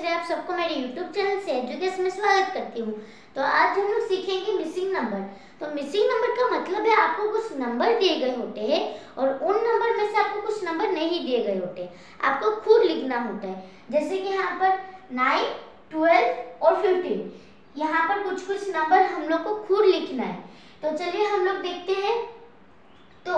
मिश्रा, आप सबको मेरे YouTube चैनल से एजुकेशन में स्वागत करती हूँ। तो आज हम लोग सीखेंगे मिसिंग नंबर। तो मिसिंग नंबर का मतलब है आपको कुछ नंबर दिए गए होते हैं और उन नंबर में से आपको कुछ नंबर नहीं दिए गए होते, आपको खुद लिखना होता है। जैसे कि यहाँ पर 9, 12 और 15, यहाँ पर कुछ कुछ नंबर हम लोग को खुद लिखना है। तो चलिए हम लोग देखते हैं। तो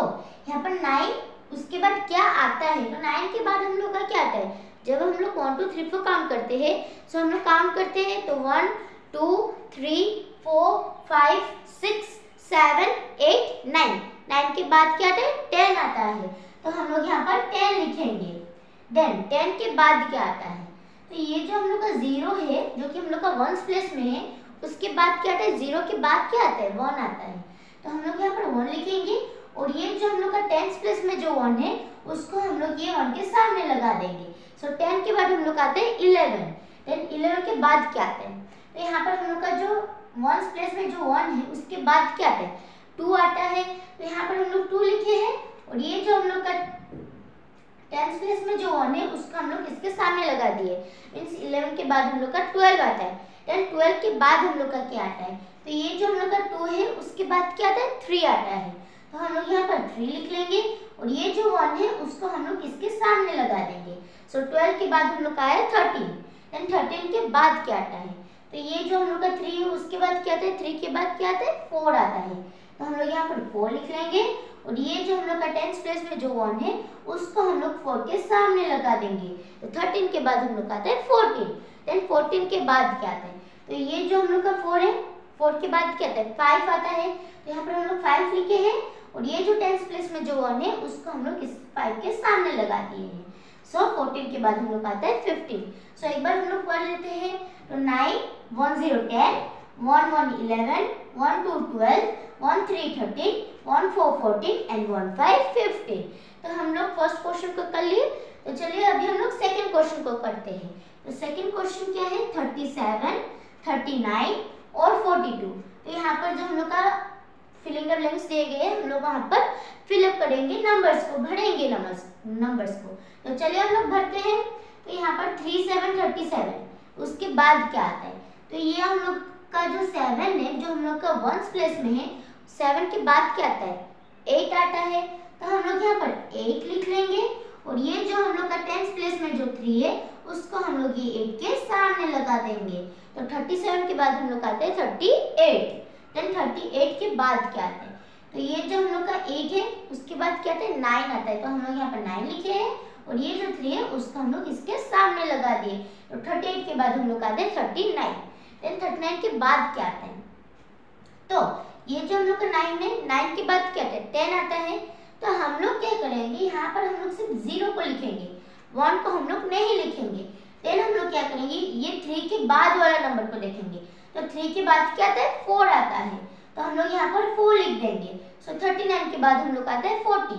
यहाँ पर 9, उसके बाद क्या आता है? तो 9 के बाद हम लोग का क्या आता है? जब हम लोग 1 2 3 4 काउंट करते हैं, सो हम लोग काउंट करते हैं तो 1 2 3 4 5 6 7 8 9। 9 के बाद क्या आता है? 10 आता है। तो हम लोग यहाँ पर 10 लिखेंगे। देन 10 के बाद क्या आता है? तो ये जो हम लोग का 0 है, जो कि हम लोग का वंस प्लेस में है, उसके बाद क्या आता है? 0 के बाद क्या आता है? 1 आता है। तो हम लोग यहाँ पर 1 लिखेंगे और ये जो हम लोग का 10th प्लेस में जो 1 है, उसको हम लोग ये 1 के सामने लगा देंगे। सो 10 के बाद हम लोग आते हैं 11। देन 11 के बाद क्या आता है? तो यहाँ पर हम लोग का जो वंस प्लेस में जो 1 है, उसके बाद क्या आता है? 2 आता है। तो यहाँ पर हम लोग 2 लिखे हैं और ये जो हम लोग का 10th प्लेस में जो 1 है, उसको हम लोग इसके सामने लगा दिए। मीन्स 11 के बाद हम लोग का 12 आता है। देन 12 के बाद हम लोग का क्या आता है? तो ये जो हम लोग का 2 है, उसके बाद क्या आता है? 3 आता है। तो हम लोग यहाँ पर 3 लिख लेंगे और ये जो 1 है, उसको हम लोग इसके सामने लगा देंगे। सो 12 के बाद हम लोग का आया 13। देन 13 के बाद क्या आता है? तो ये जो हम लोग का 3 है, उसके बाद क्या आता है? 3 के बाद क्या आता है? 4 आता है। तो हम लोग यहाँ पर 4 लिख लेंगे और ये जो हम लोग का 10th प्लेस में जो 1 है, उसको हम लोग 4 के सामने लगा देंगे। तो 13 के बाद हम लोग का आता है 14। देन 14 के बाद क्या आता है? तो ये जो हम लोग का 4 है, 4 के बाद क्या आता है? 5 आता है। तो यहाँ पर हम लोग 5 लिखे हैं और ये जो 10th प्लेस में जो 1 है, उसको हम लोग इस 5 के सामने लगा दिए हैं। सो 14 के बाद हम लोग आता है 15। सो एक बार हम लोग पढ़ लेते हैं। तो 9 1 0 10, 1 1 11, 1 2 12, 1 3 13, 1 4 14 एंड 1 5 15। तो हम लोग फर्स्ट क्वेश्चन को कर लिए। तो चलिए अभी हम लोग सेकंड क्वेश्चन को करते हैं। तो सेकंड क्वेश्चन क्या है? 37, 39 और 42। तो यहाँ पर जो हम लोग का फिल इन द ब्लैंक्स दिए गए हैं, हम लोग वहाँ पर फिलअप करेंगे, नंबर्स को भरेंगे, नंबर्स को। तो चलिए हम लोग भरते हैं। तो यहाँ पर 3 7 37, उसके बाद क्या आता है? तो ये हम लोग का जो 7 है, जो हम लोग का वंस प्लेस में है, 7 के बाद क्या आता है? 8 आता है। तो हम लोग यहाँ पर 8 लिख लेंगे और ये जो हम लोग का 10th प्लेस में जो 3 है, उसको हम लोग ये 8 के सामने लगा देंगे। तो 37 के बाद हम लोग आते हैं 38। देन 38 के बाद क्या आता है? तो ये जो हम लोग का 8 है, उसके बाद क्या आता है? 9 आता है। तो हम लोग यहाँ पर 9 लिखे हैं और ये जो 3 है, उसको हम लोग इसके सामने लगा दिए। तो 38 के बाद हम लोग आते हैं 39। देन 39 के बाद क्या आता है? तो ये जो हम लोग का 9 है, 9 के बाद क्या आता है? 10 आता है। तो हम लोग क्या करेंगे? यहाँ पर हम लोग सिर्फ 0 को लिखेंगे, 1 को हम लोग नहीं लिखेंगे। देन हम लोग क्या करेंगे? ये 3 के बाद वाला नंबर को देखेंगे। तो 3 के बाद क्या आता है? 4 आता है। तो हम लोग यहाँ पर 4 लिख देंगे। सो 39 के बाद हम लोग आता है 40।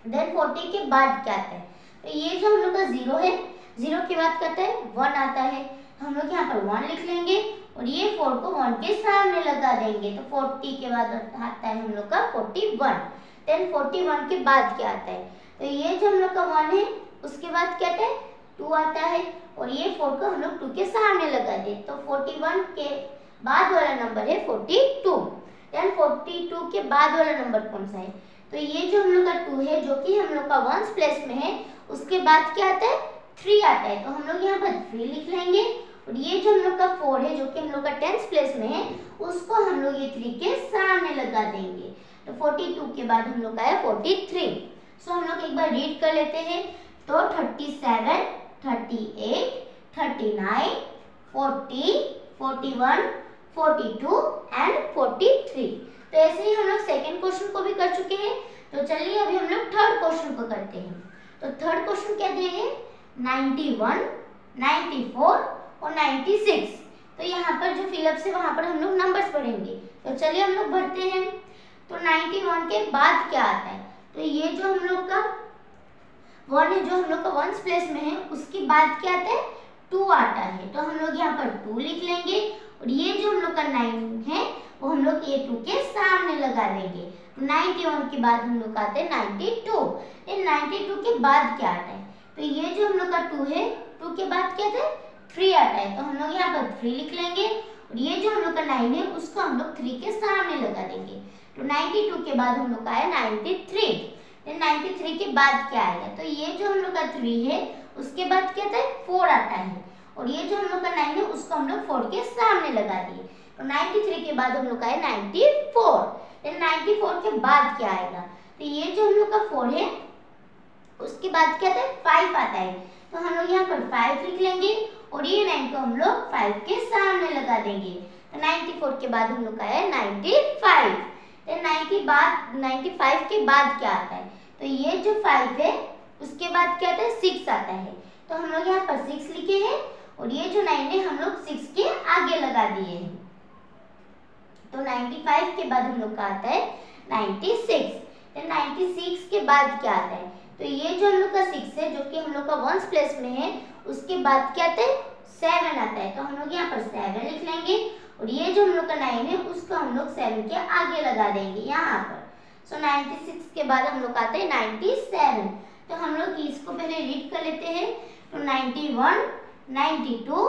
देन 40 के बाद क्या आता है? तो ये जो हम लोग का 0 है, 0 के बाद क्या आता है? 1 आता है। तो हम लोग यहाँ पर 1 लिख लेंगे और ये 4 को 1 के सामने लगा देंगे। तो 40 के बाद आता है हम लोग का 41। देन 41 के बाद क्या आता है? तो ये जो हम लोग का 1 है, उसके बाद क्या आता है? 2 आता है और ये 4 को हम लोग 2 के सामने लगा दे। तो 41 के बाद वाला नंबर है 42। देन 42 के बाद वाला नंबर कौन सा है? तो ये जो हम लोग का 2 है, जो कि हम लोग का वंस प्लेस में है, उसके बाद क्या आता है? 3 आता है। तो हम लोग यहाँ पर 3 लिख लेंगे और ये जो हम लोग का 4 है, जो कि हम लोग का 10th प्लेस में है, उसको हम लोग ये 3 के सामने लगा देंगे। तो 42 के बाद हम लोग का है 43। सो हम लोग एक बार रीड कर लेते हैं। तो 37, 38, 39, 40, 41, 42 एंड 43। तो ऐसे ही हम लोग सेकंड क्वेश्चन को भी कर चुके हैं। तो चलिए अभी हम लोग थर्ड क्वेश्चन को करते हैं। तो थर्ड क्वेश्चन क्या दिए हैं? 91, 94 और 96। तो यहाँ पर जो फिलअप से वहाँ पर हम लोग नंबर्स पढ़ेंगे। तो चलिए हम लोग भरते हैं। तो 91 के बाद क्या आता है? तो ये जो हम लोग का 1 है, जो हम लोग का वंस प्लेस में है, उसके बाद क्या आता है? 2 आता है। तो हम लोग यहाँ पर 2 लिख लेंगे और ये जो हम लोग का 9 है, वो हम लोग ये 2 के सामने लगा देंगे। तो 91 के बाद हम लोग आते हैं 92। 92 के बाद क्या आता है? तो ये जो हम लोग का 2 है, 2 के बाद क्या था 3 आता है, तो हम लोग यहाँ पर 3 लिख लेंगे। और ये जो हम लोग का 9 है उसको हम लोग 3 के सामने लगा देंगे। तो 92 के बाद हम लोग का आया 93। 93 के बाद क्या आएगा, तो ये जो हम लोग का 3 है उसके बाद क्या था 4 आता है। और ये जो हम लोग का 9 है उसको हम लोग 4 के सामने लगा दिए। तो 93 के बाद हम लोग का है 94। 94 के बाद क्या आएगा, तो ये जो हम लोग का 4 है उसके बाद क्या आता है 5 आता है, तो हम लोग यहाँ पर 5 लिख लेंगे। और ये 9 को हम लोग 5 के सामने लगा देंगे। तो 94 के बाद हम लोग का है 95। 95 के बाद क्या आता है, तो ये जो 5 है उसके बाद क्या आता है 6 आता है, तो हम लोग यहाँ पर 6 लिखे हैं। और ये जो 9 है हम लोग 6 के आगे लगा दिए हैं। तो 95 के बाद हम लोग का आता है 96। 96 के बाद क्या आता है, तो ये जो हम लोग का 6 है जो कि हम लोग का वंस प्लेस में है, उसके बाद क्या आता है 7 आता है, तो हम लोग यहाँ पर 7 लिख लेंगे। और ये जो हम लोग का 9 है उसको हम लोग 7 के आगे लगा देंगे यहाँ पर। सो 96 के बाद हम लोग का आता है 97। तो हम लोग इसको पहले रीड कर लेते हैं। तो 91, 92,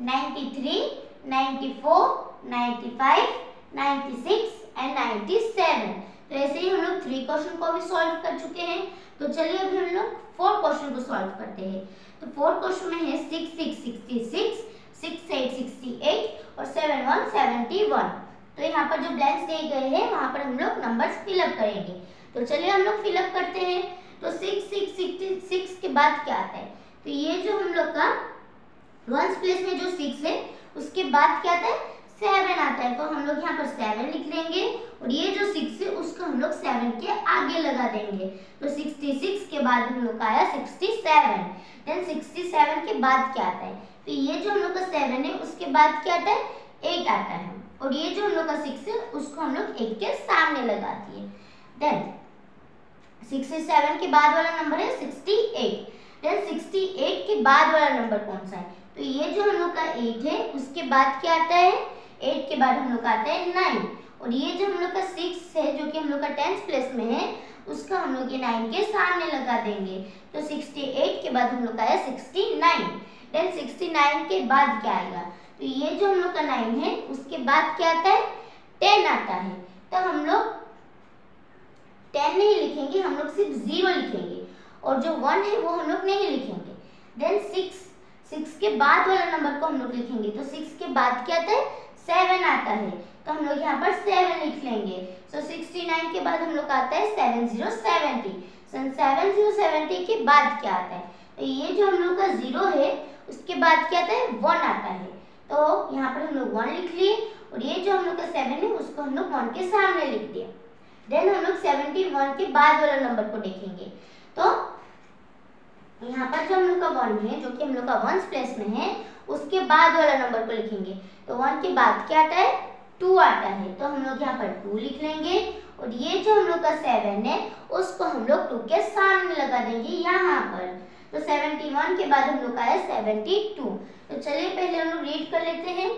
93, 94, 95, 96 एंड 97। तो ऐसे ही हम लोग 3 क्वेश्चन को भी सॉल्व कर चुके हैं। तो चलिए अभी हम लोग 4 क्वेश्चन को सॉल्व करते हैं। तो 4 क्वेश्चन में है 6 6 66, 6 8 68 और 7 1 71। तो यहाँ पर जो ब्लैंक्स दिए गए हैं वहाँ पर हम लोग नंबर्स फिलअप करेंगे। तो चलिए हम लोग फिलअप करते हैं। तो 6 6 66 के बाद क्या आता है, तो ये जो हम लोग का वंस प्लेस में जो 6 है उसके बाद क्या आता है 7 आता है, तो हम लोग यहाँ पर 7 लिख लेंगे। और ये जो 6 है उसको हम लोग 7 के आगे लगा देंगे। तो 66 के बाद हम लोग का आया 67। देन 67 के बाद क्या आता है, तो ये जो हम लोग का 7 है उसके बाद क्या आता है 8 आता है। और ये जो हम लोग का 6 है उसको हम लोग 8 के सामने लगा दिए। देन 67 के बाद वाला नंबर है 68। देन 68 के बाद वाला नंबर कौन सा है, तो ये जो हम लोग का 8 है उसके बाद क्या आता है 8 के बाद हम लोग का आता है 9। और ये जो हम लोग का 6 है जो कि हम लोग का 10th प्लेस में है उसका हम लोग ये 9 के सामने लगा देंगे। तो 68 के बाद हम लोग का आया 69। देन 69 के बाद क्या आएगा, तो ये जो हम लोग का 9 है उसके बाद क्या आता है 10 आता है, तो हम लोग 10 नहीं लिखेंगे, हम लोग सिर्फ 0 लिखेंगे। और जो 1 है वो हम लोग नहीं लिखेंगे। देन 6 के बाद वाला नंबर को हम लोग लिखेंगे। तो 6 के बाद क्या आता है 7 आता है, तो हम लोग यहाँ पर 7 लिख लेंगे। सो 69 के बाद हम लोग आता है 7070। 7070 के बाद क्या आता है, तो ये जो हम लोग का 0 है उसके बाद क्या आता है 1 आता है, तो यहाँ पर हम लोग 1 लिख लिए। और ये जो हम लोग का 7 है उसको हम लोग 1 के सामने लिख दिया। देन हम लोग 71 के बाद वाला नंबर को देखेंगे। तो यहाँ पर जो हम लोग का 1 है जो कि हम लोग का वंस प्लेस में है उसके बाद वाला नंबर को लिखेंगे। तो 1 के बाद क्या आता है 2 आता है, तो हम लोग यहाँ पर 2 लिख लेंगे। और ये जो हम लोग का 7 है उसको हम लोग 2 के सामने लगा देंगे यहाँ पर। तो 71 के बाद हम लोग का है 72। तो चलिए पहले हम लोग रीड कर लेते हैं।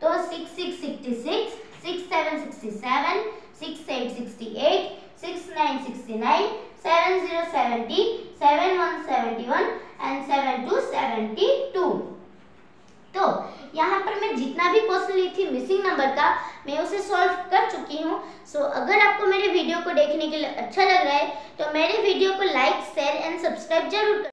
तो 6 6 66, 6 7 67, 6 8 68, 6 9 69, 7 0 70, 7 1 71 एंड 7 2 72। तो यहाँ पर मैं जितना भी क्वेश्चन ली थी मिसिंग नंबर का मैं उसे सॉल्व कर चुकी हूँ। सो अगर आपको मेरे वीडियो को देखने के लिए अच्छा लग रहा है तो मेरे वीडियो को लाइक शेयर एंड सब्सक्राइब जरूर करें।